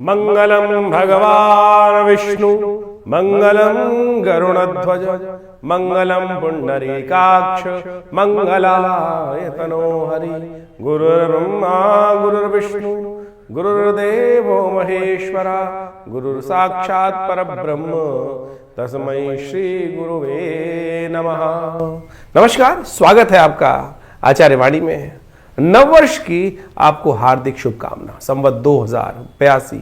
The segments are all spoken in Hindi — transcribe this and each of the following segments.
मंगलम भगवान विष्णु मंगलम गरुणध्वज मंगलम पुंडरीकाक्ष मंगलाय तनो हरि। गुरुर्ब्रह्मा गुरुर्विष्णु गुरुर्देवो महेश्वरा गुरुर्साक्षात् परब्रह्म तस्मै श्री गुरुवे नमः। नमस्कार, स्वागत है आपका आचार्य वाणी में। नववर्ष की आपको हार्दिक शुभकामना। संवत 2082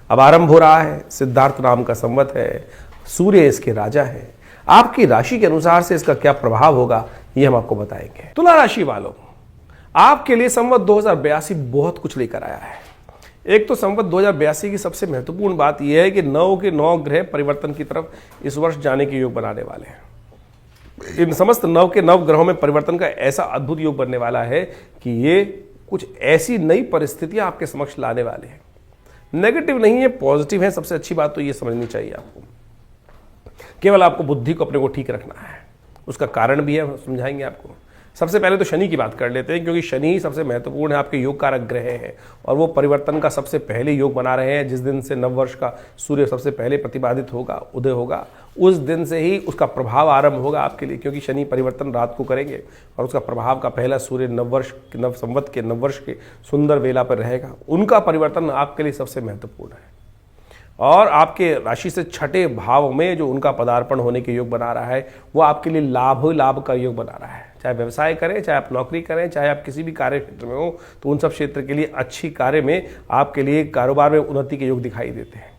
अब आरंभ हो रहा है। सिद्धार्थ नाम का संवत है, सूर्य इसके राजा है। आपकी राशि के अनुसार से इसका क्या प्रभाव होगा ये हम आपको बताएंगे। तुला राशि वालों, आपके लिए संवत 2082 बहुत कुछ लेकर आया है। एक तो संवत 2082 की सबसे महत्वपूर्ण बात यह है कि 9 के 9 ग्रह परिवर्तन की तरफ इस वर्ष जाने के योग बनाने वाले हैं। इन समस्त 9 के 9 ग्रहों में परिवर्तन का ऐसा अद्भुत योग बनने वाला है कि ये कुछ ऐसी नई परिस्थितियां आपके समक्ष लाने वाले हैं। नेगेटिव नहीं है, पॉजिटिव है। सबसे अच्छी बात तो ये समझनी चाहिए आपको। केवल आपको बुद्धि को अपने को ठीक रखना है। उसका कारण भी है, समझाएंगे आपको। सबसे पहले तो शनि की बात कर लेते हैं, क्योंकि शनि ही सबसे महत्वपूर्ण है, आपके योग कारक ग्रह है और वो परिवर्तन का सबसे पहले योग बना रहे हैं। जिस दिन से नववर्ष का सूर्य सबसे पहले प्रतिपादित होगा, उदय होगा, उस दिन से ही उसका प्रभाव आरंभ होगा आपके लिए, क्योंकि शनि परिवर्तन रात को करेंगे और उसका प्रभाव का पहला सूर्य नववर्ष नव संवत के नववर्ष के सुंदर वेला पर रहेगा। उनका परिवर्तन आपके लिए सबसे महत्वपूर्ण है। और आपके राशि से छठे भाव में जो उनका पदार्पण होने के योग बना रहा है, वो आपके लिए लाभ का योग बना रहा है। चाहे व्यवसाय करें, चाहे आप नौकरी करें, चाहे आप किसी भी कार्य क्षेत्र में हो, तो उन सब क्षेत्र के लिए अच्छी कार्य में आपके लिए कारोबार में उन्नति के योग दिखाई देते हैं।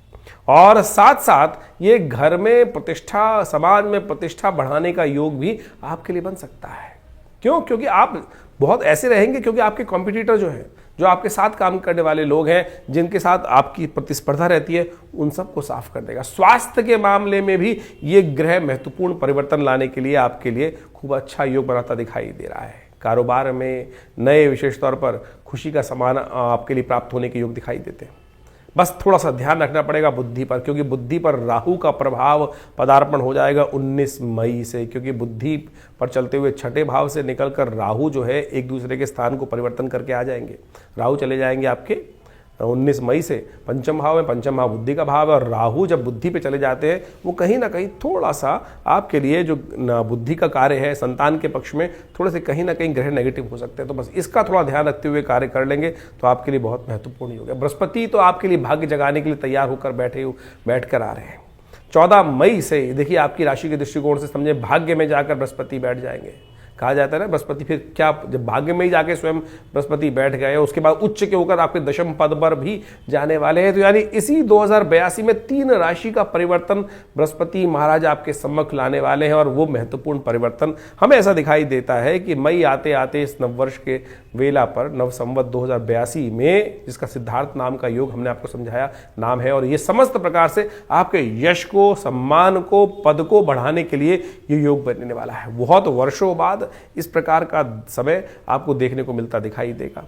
और साथ साथ ये घर में प्रतिष्ठा, समाज में प्रतिष्ठा बढ़ाने का योग भी आपके लिए बन सकता है। क्यों? क्योंकि आप बहुत ऐसे रहेंगे, क्योंकि आपके कॉम्पिटिटर जो है, जो आपके साथ काम करने वाले लोग हैं, जिनके साथ आपकी प्रतिस्पर्धा रहती है, उन सबको साफ कर देगा। स्वास्थ्य के मामले में भी ये ग्रह महत्वपूर्ण परिवर्तन लाने के लिए आपके लिए खूब अच्छा योग बनाता दिखाई दे रहा है। कारोबार में नए विशेष तौर पर खुशी का सामान आपके लिए प्राप्त होने के योग दिखाई देते हैं। बस थोड़ा सा ध्यान रखना पड़ेगा बुद्धि पर, क्योंकि बुद्धि पर राहु का प्रभाव पदार्पण हो जाएगा 19 मई से। क्योंकि बुद्धि पर चलते हुए छठे भाव से निकलकर राहु जो है एक दूसरे के स्थान को परिवर्तन करके आ जाएंगे। राहु चले जाएंगे आपके 19 मई से पंचम भाव में। पंचम भाव बुद्धि का भाव है और राहु जब बुद्धि पे चले जाते हैं, वो कहीं ना कहीं थोड़ा सा आपके लिए जो बुद्धि का कार्य है, संतान के पक्ष में थोड़े से कहीं ना कहीं ग्रह नेगेटिव हो सकते हैं। तो बस इसका थोड़ा ध्यान रखते हुए कार्य कर लेंगे तो आपके लिए बहुत महत्वपूर्ण योग है। बृहस्पति तो आपके लिए भाग्य जगाने के लिए तैयार होकर बैठ कर आ रहे हैं। 14 मई से देखिए, आपकी राशि के दृष्टिकोण से समझे भाग्य में जाकर बृहस्पति बैठ जाएंगे। कहा जाता है ना, बृहस्पति फिर क्या, जब भाग्य में ही जाके स्वयं बृहस्पति बैठ गए, उसके बाद उच्च के होकर आपके दशम पद पर भी जाने वाले हैं। तो यानी इसी 2082 में 3 राशि का परिवर्तन बृहस्पति महाराज आपके सम्मुख लाने वाले हैं। और वो महत्वपूर्ण परिवर्तन हमें ऐसा दिखाई देता है कि मई आते आते इस नववर्ष के वेला पर, नव संवत 2082 में, जिसका सिद्धार्थ नाम का योग हमने आपको समझाया नाम है, और ये समस्त प्रकार से आपके यश को, सम्मान को, पद को बढ़ाने के लिए ये योग बनने वाला है। बहुत वर्षों बाद इस प्रकार का समय आपको देखने को मिलता दिखाई देगा।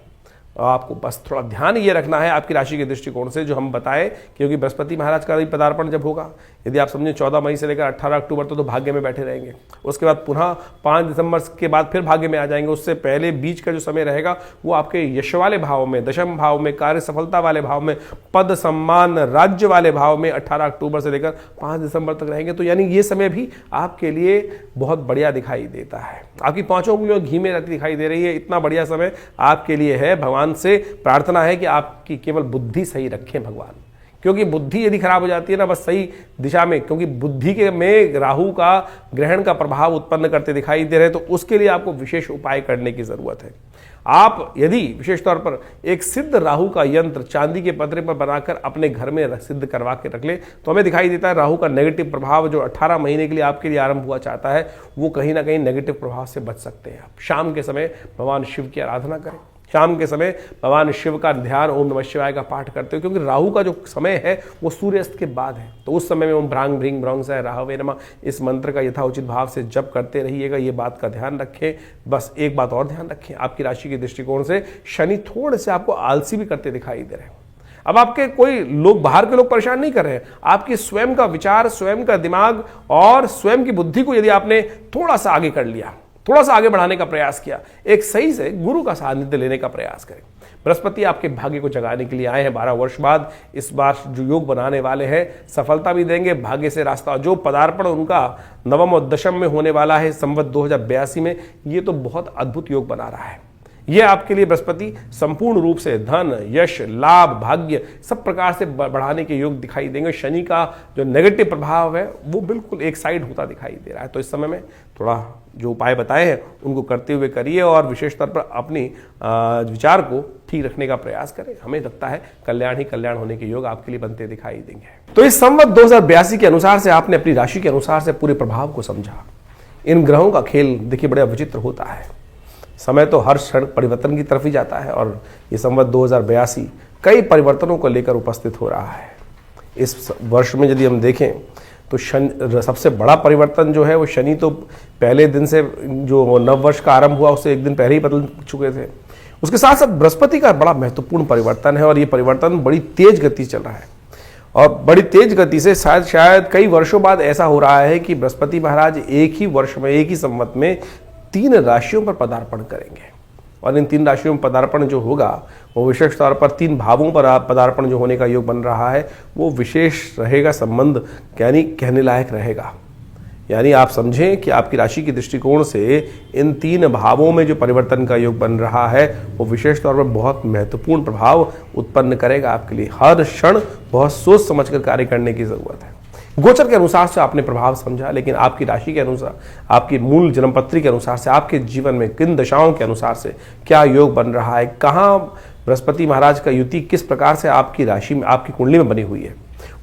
आपको बस थोड़ा ध्यान ये रखना है आपकी राशि के दृष्टिकोण से, जो हम बताएं, क्योंकि बृहस्पति महाराज का पदार्पण जब होगा, यदि आप समझें 14 मई से लेकर 18 अक्टूबर तो भाग्य में बैठे रहेंगे। उसके बाद पुनः 5 दिसंबर के बाद फिर भाग्य में आ जाएंगे। उससे पहले बीच का जो समय रहेगा वो आपके यश वाले भाव में, दशम भाव में, कार्य सफलता वाले भाव में, पद सम्मान राज्य वाले भाव में 18 अक्टूबर से लेकर 5 दिसंबर तक रहेंगे। तो यानी ये समय भी आपके लिए बहुत बढ़िया दिखाई देता है। आपकी 5 उंगलियों घी में रहती दिखाई दे रही है। इतना बढ़िया समय आपके लिए है। भगवान से प्रार्थना है कि आपकी केवल बुद्धि सही रखें भगवान, क्योंकि बुद्धि यदि खराब हो जाती है ना, बस सही दिशा में, क्योंकि बुद्धि के में राहु का ग्रहण का प्रभाव उत्पन्न करते दिखाई दे रहे हैं, तो उसके लिए आपको विशेष उपाय करने की जरूरत है। आप यदि विशेष तौर पर एक सिद्ध राहु का यंत्र चांदी के पतरे पर बनाकर अपने घर में सिद्ध करवा के रख ले, तो हमें दिखाई देता है राहु का नेगेटिव प्रभाव जो 18 महीने के लिए आपके लिए आरंभ हुआ चाहता है, वो कहीं ना कहीं नेगेटिव प्रभाव से बच सकते हैं। आप शाम के समय भगवान शिव की आराधना करें। शाम के समय भगवान शिव का ध्यान, ओम नमः शिवाय का पाठ करते हो, क्योंकि राहु का जो समय है वो सूर्यास्त के बाद है। तो उस समय में ओम भ्रांग भ्रींग भ्रंग से राहवे नमः इस मंत्र का यथाउचित भाव से जप करते रहिएगा। ये बात का ध्यान रखें। बस एक बात और ध्यान रखें, आपकी राशि के दृष्टिकोण से शनि थोड़े से आपको आलसी भी करते दिखाई दे रहे हैं। अब आपके कोई लोग, बाहर के लोग परेशान नहीं कर रहे हैं, आपकी स्वयं का विचार, स्वयं का दिमाग और स्वयं की बुद्धि को यदि आपने थोड़ा सा आगे कर लिया, थोड़ा सा आगे बढ़ाने का प्रयास किया, एक सही से गुरु का सानिध्य लेने का प्रयास करें। बृहस्पति आपके भाग्य को जगाने के लिए आए हैं 12 वर्ष बाद। इस बार जो योग बनाने वाले हैं सफलता भी देंगे, भाग्य से रास्ता, जो पदार्पण उनका नवम और दशम में होने वाला है संवत 2082 में, ये तो बहुत अद्भुत योग बना रहा है। ये आपके लिए बृहस्पति संपूर्ण रूप से धन, यश, लाभ, भाग्य सब प्रकार से बढ़ाने के योग दिखाई देंगे। शनि का जो नेगेटिव प्रभाव है वो बिल्कुल एक साइड होता दिखाई दे रहा है। तो इस समय में थोड़ा जो उपाय बताए हैं उनको करते हुए करिए और विशेष तौर पर अपनी विचार को ठीक रखने का प्रयास करें। हमें लगता है कल्याण ही कल्याण होने के योग आपके लिए बनते दिखाई देंगे। तो इस संवत 2082 के अनुसार से आपने अपनी राशि के अनुसार से पूरे प्रभाव को समझा। इन ग्रहों का खेल देखिए बड़ा विचित्र होता है। समय तो हर क्षण परिवर्तन की तरफ ही जाता है और ये संवत 2082 कई परिवर्तनों को लेकर उपस्थित हो रहा है। इस वर्ष में यदि हम देखें तो शनि सबसे बड़ा परिवर्तन जो है वो शनि तो पहले दिन से जो नव वर्ष का आरंभ हुआ उससे एक दिन पहले ही बदल चुके थे। उसके साथ साथ बृहस्पति का बड़ा महत्वपूर्ण परिवर्तन है और ये परिवर्तन बड़ी तेज गति चल रहा है और बड़ी तेज गति से शायद कई वर्षों बाद ऐसा हो रहा है कि बृहस्पति महाराज एक ही वर्ष में, एक ही संवत में 3 राशियों पर पदार्पण करेंगे और इन 3 राशियों में पदार्पण जो होगा वो विशेष तौर पर 3 भावों पर पदार्पण जो होने का योग बन रहा है वो विशेष रहेगा, संबंध यानी कहने लायक रहेगा। यानी आप समझें कि आपकी राशि के दृष्टिकोण से इन 3 भावों में जो परिवर्तन का योग बन रहा है वो विशेष तौर पर बहुत महत्वपूर्ण प्रभाव उत्पन्न करेगा आपके लिए। हर क्षण बहुत सोच समझकर कार्य करने की जरूरत है। गोचर के अनुसार से आपने प्रभाव समझा, लेकिन आपकी राशि के अनुसार, आपकी मूल जन्मपत्री के अनुसार से, आपके जीवन में किन दशाओं के अनुसार से क्या योग बन रहा है, कहाँ बृहस्पति महाराज का युति किस प्रकार से आपकी राशि में, आपकी कुंडली में बनी हुई है,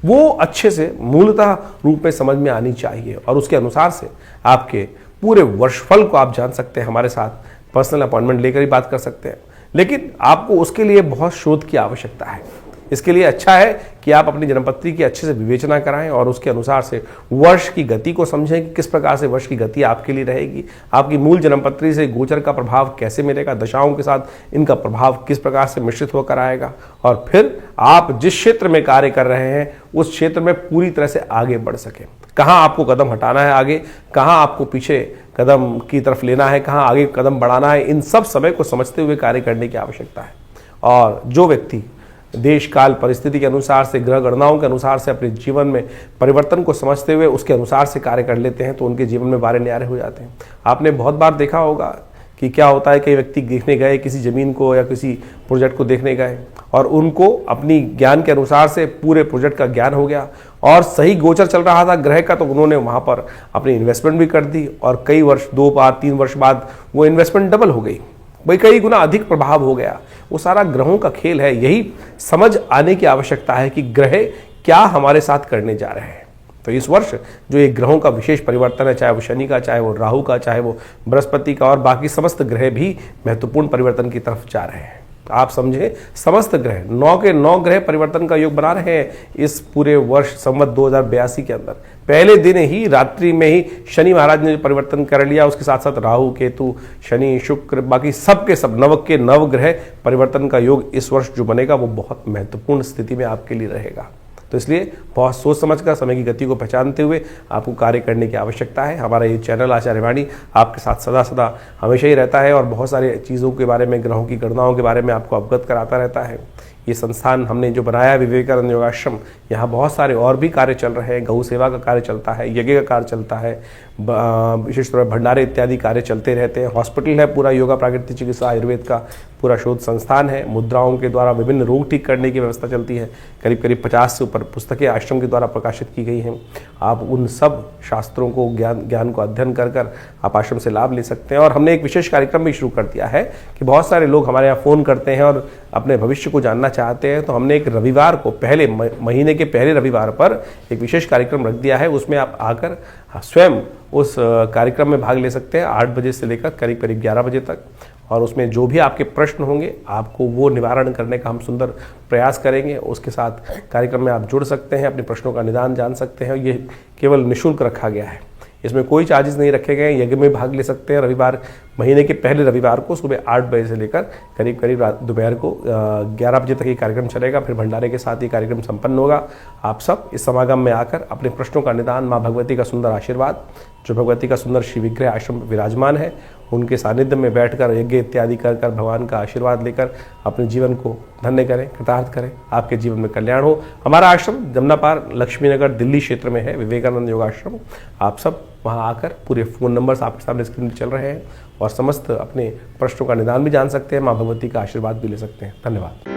वो अच्छे से मूलतः रूप में समझ में आनी चाहिए और उसके अनुसार से आपके पूरे वर्षफल को आप जान सकते हैं। हमारे साथ पर्सनल अपॉइंटमेंट लेकर ही बात कर सकते हैं, लेकिन आपको उसके लिए बहुत शोध की आवश्यकता है। इसके लिए अच्छा है कि आप अपनी जन्मपत्री की अच्छे से विवेचना कराएं और उसके अनुसार से वर्ष की गति को समझें कि किस प्रकार से वर्ष की गति आपके लिए रहेगी, आपकी मूल जन्मपत्री से गोचर का प्रभाव कैसे मिलेगा, दशाओं के साथ इनका प्रभाव किस प्रकार से मिश्रित होकर आएगा और फिर आप जिस क्षेत्र में कार्य कर रहे हैं उस क्षेत्र में पूरी तरह से आगे बढ़ सकें। कहाँ आपको कदम हटाना है आगे, कहाँ आपको पीछे कदम की तरफ लेना है, कहाँ आगे कदम बढ़ाना है, इन सब समय को समझते हुए कार्य करने की आवश्यकता है। और जो व्यक्ति देश काल परिस्थिति के अनुसार से, ग्रह गणनाओं के अनुसार से अपने जीवन में परिवर्तन को समझते हुए उसके अनुसार से कार्य कर लेते हैं तो उनके जीवन में बारे न्यारे हो जाते हैं। आपने बहुत बार देखा होगा कि क्या होता है, कई व्यक्ति देखने गए किसी ज़मीन को या किसी प्रोजेक्ट को देखने गए और उनको अपनी ज्ञान के अनुसार से पूरे प्रोजेक्ट का ज्ञान हो गया और सही गोचर चल रहा था ग्रह का, तो उन्होंने वहाँ पर अपनी इन्वेस्टमेंट भी कर दी और कई वर्ष, 2 बार 3 वर्ष बाद वो इन्वेस्टमेंट डबल हो गई, भाई कई गुना अधिक प्रभाव हो गया। वो सारा ग्रहों का खेल है। यही समझ आने की आवश्यकता है कि ग्रह क्या हमारे साथ करने जा रहे हैं। तो इस वर्ष जो एक ग्रहों का विशेष परिवर्तन है, चाहे वो शनि का, चाहे वो राहु का, चाहे वो बृहस्पति का और बाकी समस्त ग्रह भी महत्वपूर्ण परिवर्तन की तरफ जा रहे हैं। आप समझे समस्त ग्रह 9 के 9 ग्रह परिवर्तन का योग बना रहे हैं इस पूरे वर्ष संवत 2082 के अंदर। पहले दिन ही रात्रि में ही शनि महाराज ने परिवर्तन कर लिया, उसके साथ साथ राहु, केतु, शनि, शुक्र, बाकी सब के सब 9 के 9 ग्रह परिवर्तन का योग इस वर्ष जो बनेगा वो बहुत महत्वपूर्ण स्थिति में आपके लिए रहेगा। तो इसलिए बहुत सोच समझकर समय की गति को पहचानते हुए आपको कार्य करने की आवश्यकता है। हमारा ये चैनल आचार्य वाणी आपके साथ सदा सदा हमेशा ही रहता है और बहुत सारे चीज़ों के बारे में, ग्रहों की गणनाओं के बारे में आपको अवगत कराता रहता है। ये संस्थान हमने जो बनाया विवेकानंद योगाश्रम, यहाँ बहुत सारे और भी कार्य चल रहे हैं। गौ सेवा का कार्य चलता है, यज्ञ का कार्य चलता है, विशेष तौर पर भंडारे इत्यादि कार्य चलते रहते हैं। हॉस्पिटल है पूरा, योगा प्राकृतिक चिकित्सा आयुर्वेद का पूरा शोध संस्थान है। मुद्राओं के द्वारा विभिन्न रोग ठीक करने की व्यवस्था चलती है। करीब करीब 50 से ऊपर पुस्तकें आश्रम के द्वारा प्रकाशित की गई हैं। आप उन सब शास्त्रों को, ज्ञान को अध्ययन कर कर आप आश्रम से लाभ ले सकते हैं। और हमने एक विशेष कार्यक्रम भी शुरू कर दिया है कि बहुत सारे लोग हमारे यहाँ फ़ोन करते हैं और अपने भविष्य को जानना चाहते हैं, तो हमने एक रविवार को, पहले महीने के पहले रविवार पर एक विशेष कार्यक्रम रख दिया है। उसमें आप आकर स्वयं उस कार्यक्रम में भाग ले सकते हैं 8 बजे से लेकर करीब करीब 11 बजे तक। और उसमें जो भी आपके प्रश्न होंगे आपको वो निवारण करने का हम सुंदर प्रयास करेंगे। उसके साथ कार्यक्रम में आप जुड़ सकते हैं, अपने प्रश्नों का निदान जान सकते हैं। ये केवल निःशुल्क रखा गया है, इसमें कोई चार्जेस नहीं रखे गए। यज्ञ में भाग ले सकते हैं रविवार महीने के पहले रविवार को सुबह 8 बजे से लेकर करीब करीब दोपहर को 11 बजे तक ये कार्यक्रम चलेगा। फिर भंडारे के साथ ये कार्यक्रम संपन्न होगा। आप सब इस समागम में आकर अपने प्रश्नों का निदान, माँ भगवती का सुंदर आशीर्वाद, जो भगवती का सुंदर श्री विग्रह आश्रम विराजमान है, उनके सानिध्य में बैठकर यज्ञ इत्यादि कर भगवान का आशीर्वाद लेकर अपने जीवन को धन्य करें, कृतार्थ करें, आपके जीवन में कल्याण हो। हमारा आश्रम जमनापार लक्ष्मीनगर दिल्ली क्षेत्र में है, विवेकानंद योगाश्रम। आप सब वहां आकर पूरे फ़ोन नंबर्स आपके सामने स्क्रीन पर चल रहे हैं और समस्त अपने प्रश्नों का निदान भी जान सकते हैं, माँ भगवती का आशीर्वाद भी ले सकते हैं। धन्यवाद।